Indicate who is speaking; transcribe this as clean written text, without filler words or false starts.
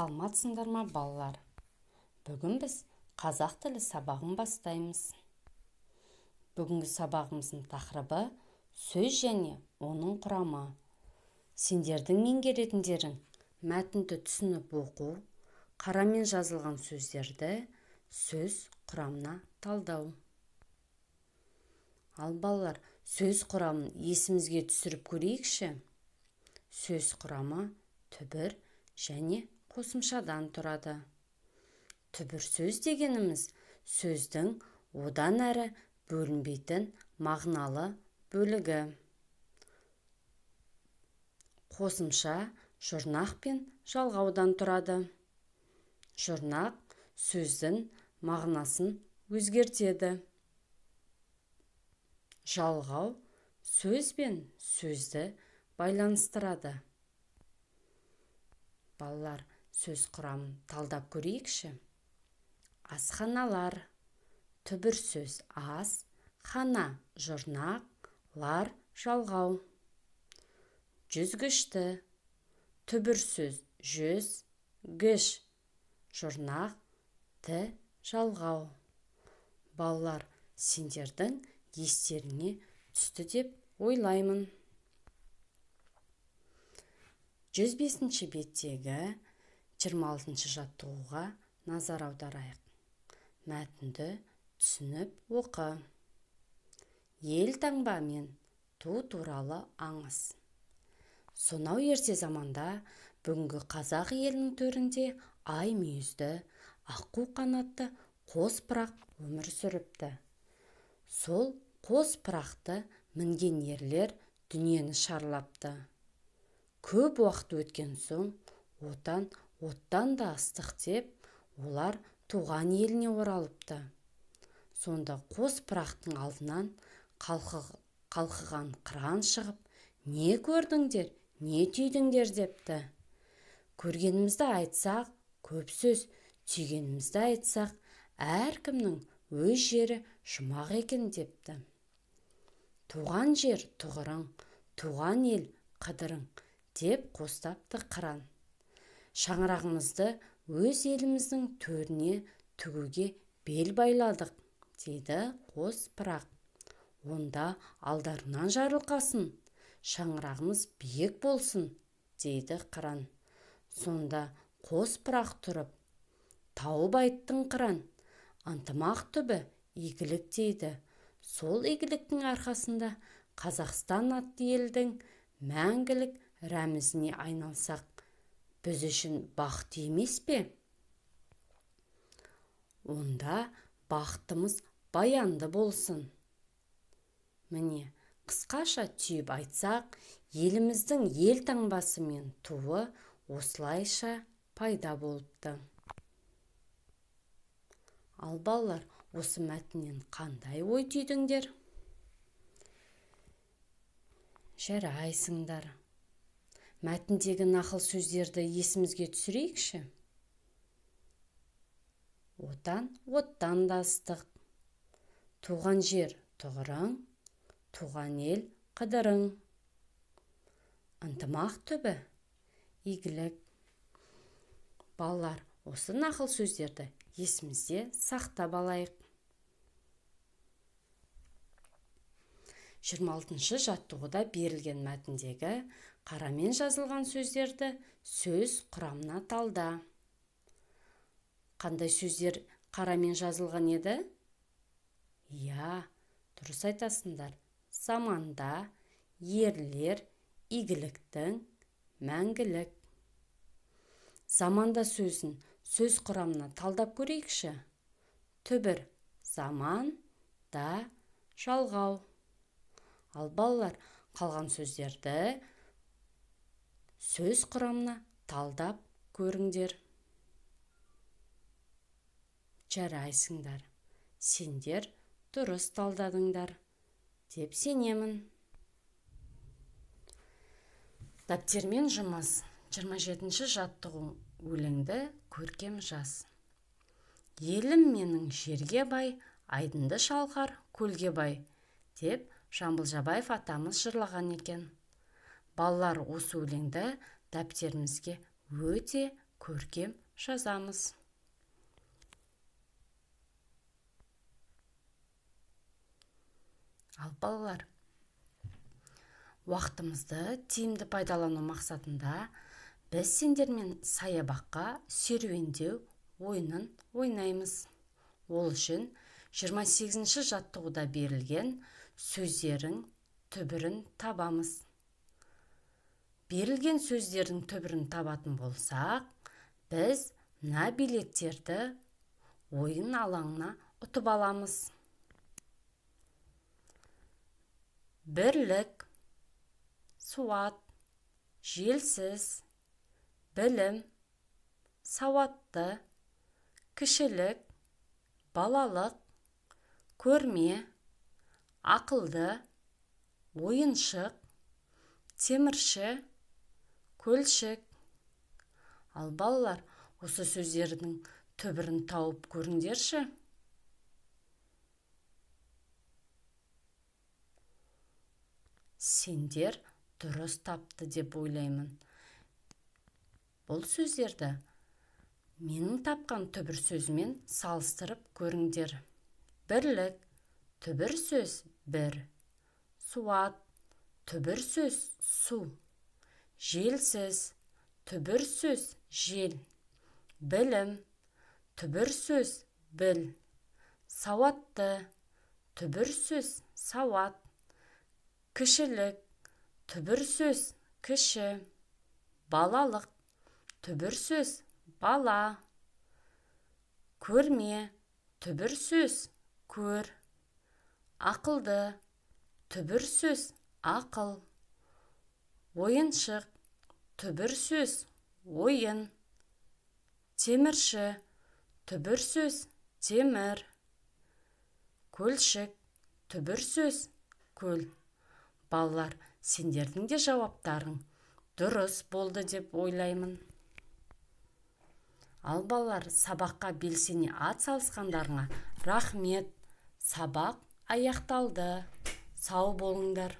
Speaker 1: Саламатсыңдар ма, балалар? Бүгін біз қазақ тілі сабағын бастаймыз. Бүгінгі сабағымыздың тақырыбы сөз және оның құрамы. Сендердің меңгеретіндерің мәтінді түсініп оқу, қарамен жазылған сөздерді сөз құрамына талдау. Ал балалар, сөз құрамын есімізге түсіріп көрейікші. Сөз құрамы түбір және қосымшадан тұрады. Түбір сөз дегеніміз сөздің одан әрі бөлінбейтін мағыналы бөлігі. Қосымша жұрнақ пен жалғаудан тұрады. Жұрнақ сөздің мағынасын өзгертеді. Жалғау сөз бен сөзді байланыстырады. Балалар, сөз құрамын талдап көрейікші. Асханалар, түбір сөз ас, хана жұрнақ, лар жалғау. Жүзгішті, түбір сөз жүз, гіш жұрнақ, ті жалғау. Балалар, сендердің естеріңе түсті деп ойлаймын. 105-ші беттегі 26-ші жаттығуға назар аударайық. Мәтінді түсініп оқы. Ел таңба мен ту туралы аңыз. Сонау ерте заманда бүгінгі қазақ елінің төрінде ай мүйізді, аққу қанатты қос пырақ өмір сүріпті. Сол қос пырақты мінген ерлер дүниені шарлапты. Көп уақыт өткен соң, оттан да ыстық деп, олар туған еліне оралыпты. Сонда қос пырақтың алдынан қалқыған қыран шығып, не көрдіңдер, не түйдіңдер депті. Көргенімізді айтсақ, көп сөз, түйгенімізді айтсақ, әркімнің өз жері жұмақ екен депті. Туған жер тұғырың, туған ел қыдырың деп қостапты қыран. Шаңырағымызды өз еліміздің төріне тігуге бел байладық, дейді қос пырақ. Онда алдарынан жарылқасын, шаңырағымыз биік болсын, дейді қыран. Сонда қос пырақ тұрып, тауып айттың қыран, ынтымақ түбі игілік дейді. Сол игіліктің арқасында Қазақстан атты елдің мәңгілік рәмізіне айналсақ, біз үшін бақыт емес пе? Онда бақытымыз баянды болсын. Міне, қысқаша түйіп айтсақ, еліміздің ел таңбасы мен туы осылайша пайда болыпты. Ал балалар, осы мәтіннен қандай ой түйдіңдер? Жарайсыңдар. Мәтіндегі нақыл сөздерді есімізге түсірейікші. Отан, оттан да ыстық. Туған жер тұғырың, туған ел қыдырың. Ынтымақ түбі игілік. Балалар, осы нақыл сөздерді есімізде сақтап алайық. 26-шы жаттығуда берілген мәтіндегі қарамен жазылған сөздерді сөз құрамына талда. Қандай сөздер қарамен жазылған еді? Я, дұрыс айтасыңдар. Заманда, ерлер, игіліктің, мәңгілік. Заманда сөзін сөз құрамына талдап көрейікші. Түбір заман, да жалғау. Ал балалар, қалған сөздерді сөз құрамына талдап көріңдер. Жарайсыңдар. Сендер дұрыс талдадыңдар деп сенемін. Дәптермен жұмыс. 27-ші жаттығу өлеңді көркем жаз. Елім менің жерге бай, айдынды шалқар көлге бай деп Жамбыл Жабаев атамыз жырлаған екен. Балалар, осы өлеңді дәптерімізге өте көркем жазамыз. Ал балалар, уақытымызды тиімді пайдалану мақсатында біз сендермен саябаққа серуендеу ойынын ойнаймыз. Ол үшін 28-ші жаттығуда берілген сөздердің түбірін табамыз. Берілген сөздердің түбірін табатын болсақ, біз мына билеттерді ойын алаңына ұтып аламыз. Бірлік, суат, желсіз, білім, сауатты, кішілік, балалық, көрме, ақылды, ойыншық, темірші, көлшік. Ал балалар, осы сөздердің түбірін тауып көріңдерші. Сендер дұрыс тапты деп ойлаймын. Бұл сөздерді менің тапқан түбір сөзімен салыстырып көріңдер. Бірлік, түбір сөз бір. Суат, түбір сөз су. Желсіз, түбір сөз жел. Білім, түбір сөз біл. Сауатты, түбір сөз сауат. Кішілік, түбір сөз кіші. Балалық, түбір сөз бала. Көрме, түбір сөз көр. Ақылды, түбір сөз ақыл. Ойыншық, түбір сөз ойын. Темірші, түбір сөз темір. Көлшік, түбір сөз көл. Балалар, сендердің де жауаптарың дұрыс болды деп ойлаймын. Ал балалар, сабаққа белсене атсалысқандарыңа рахмет. Сабақ аяқталды. Сау болыңдар.